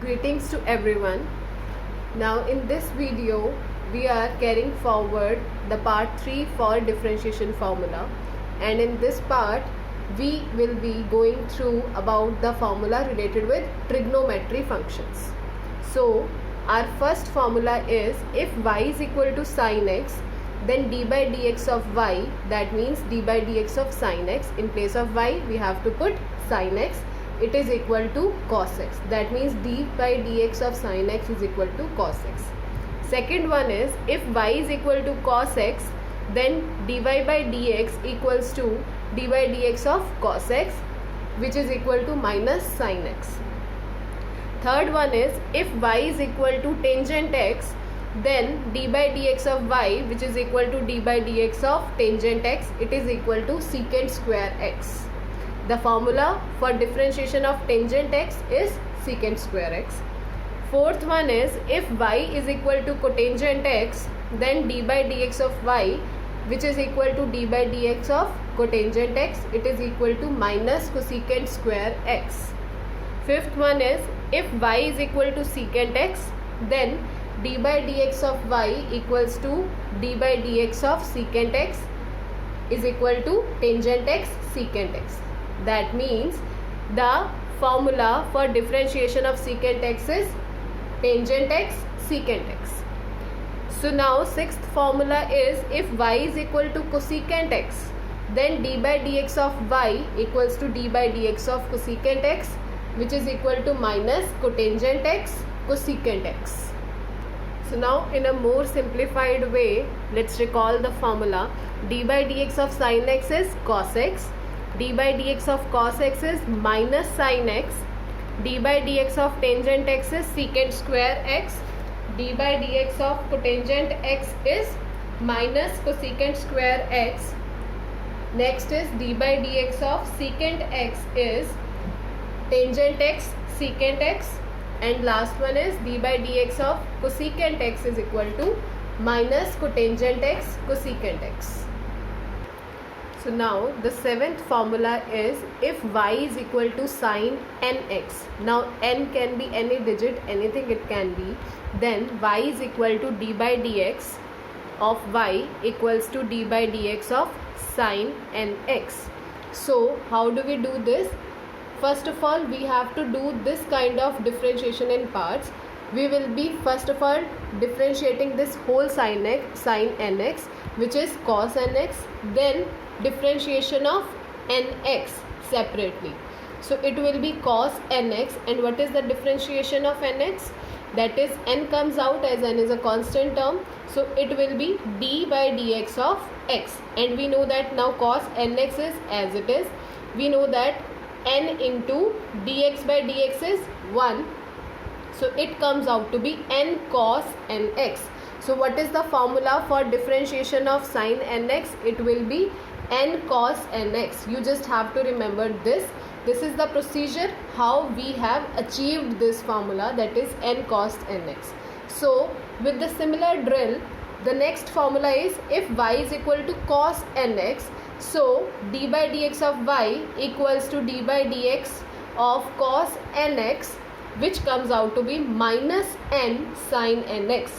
Greetings to everyone. Now in this video we are carrying forward the part 3 for differentiation formula, and in this part we will be going through about the formula related with trigonometry functions. So our first formula is if y is equal to sin x, then d by dx of y, that means d by dx of sin x. In place of y we have to put sin x. It is equal to cos x, that means d by dx of sin x is equal to cos x. Second one is if y is equal to cos x, then dy by dx equals to dy by dx of cos x, which is equal to minus sin x. Third one is if y is equal to tangent x, then d by dx of y, which is equal to d by dx of tangent x, it is equal to secant square x. The formula for differentiation of tangent x is secant square x. Fourth one is if y is equal to cotangent x, then d by dx of y, which is equal to d by dx of cotangent x, it is equal to minus cosecant square x. Fifth one is if y is equal to secant x, then d by dx of y equals to d by dx of secant x is equal to tangent x secant x. That means the formula for differentiation of secant x is tangent x secant x. So now sixth formula is if y is equal to cosecant x, then d by dx of y equals to d by dx of cosecant x, which is equal to minus cotangent x cosecant x. So now in a more simplified way, let's recall the formula. D by dx of sin x is cos x, d by dx of cos x is minus sin x, d by dx of tangent x is secant square x, d by dx of cotangent x is minus cosecant square x. Next is d by dx of secant x is tangent x secant x, and last one is d by dx of cosecant x is equal to minus cotangent x cosecant x. So now the seventh formula is if y is equal to sin nx. Now n can be any digit, anything it can be. Then y is equal to d by dx of y equals to d by dx of sin nx. So how do we do this? First of all, we have to do this kind of differentiation in parts. We will be first of all differentiating this whole sin nx, which is cos nx, then differentiation of nx separately. So it will be cos nx, and what is the differentiation of nx? That is n comes out as n is a constant term, so it will be d by dx of x, and we know that now cos nx is as it is. We know that n into dx by dx is 1, so it comes out to be n cos nx. So what is the formula for differentiation of sin nx? It will be n cos nx. You just have to remember this. This is the procedure how we have achieved this formula, that is n cos nx. So with the similar drill, the next formula is if y is equal to cos nx, so d by dx of y equals to d by dx of cos nx, which comes out to be minus n sin nx,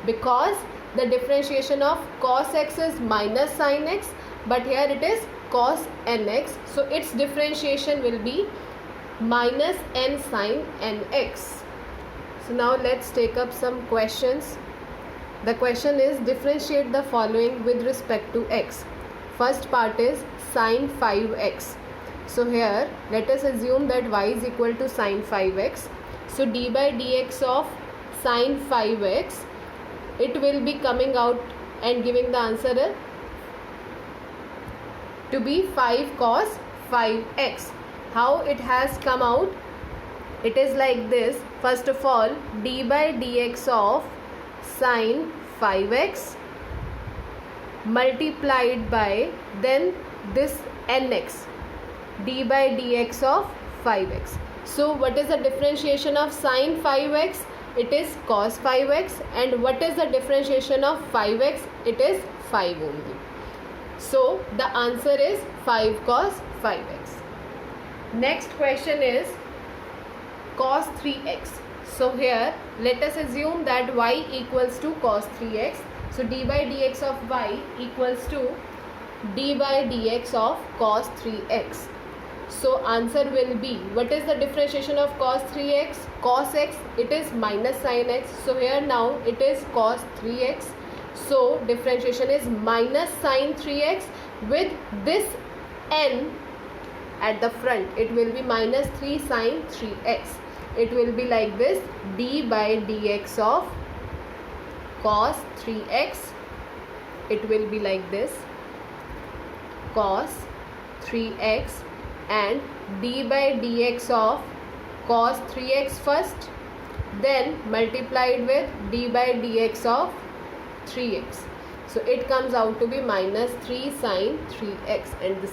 because the differentiation of cos x is minus sin x, but here it is cos nx, so its differentiation will be minus n sin nx. So now let's take up some questions. The question is differentiate the following with respect to x. First part is sin 5x. So here let us assume that y is equal to sin 5x. So d by dx of sin 5x, it will be coming out and giving the answer to be 5 cos 5x. How it has come out? It is like this. First of all, d by dx of sin 5x multiplied by then this nx, d by dx of 5x. So what is the differentiation of sin 5x? It is cos 5x, and what is the differentiation of 5x? It is 5 only. So the answer is 5 cos 5x. Next question is cos 3x. So here let us assume that y equals to cos 3x. So d by dx of y equals to d by dx of cos 3x. So answer will be, what is the differentiation of cos 3x? Cos x, it is minus sin x. So here now it is cos 3x. So differentiation is minus sin 3x with this n at the front. It will be minus 3 sin 3x. It will be like this, d by dx of cos 3x. It will be like this, cos 3x, and d by dx of cos 3x first, then multiplied with d by dx of 3x. So it comes out to be minus 3 sin 3x, and this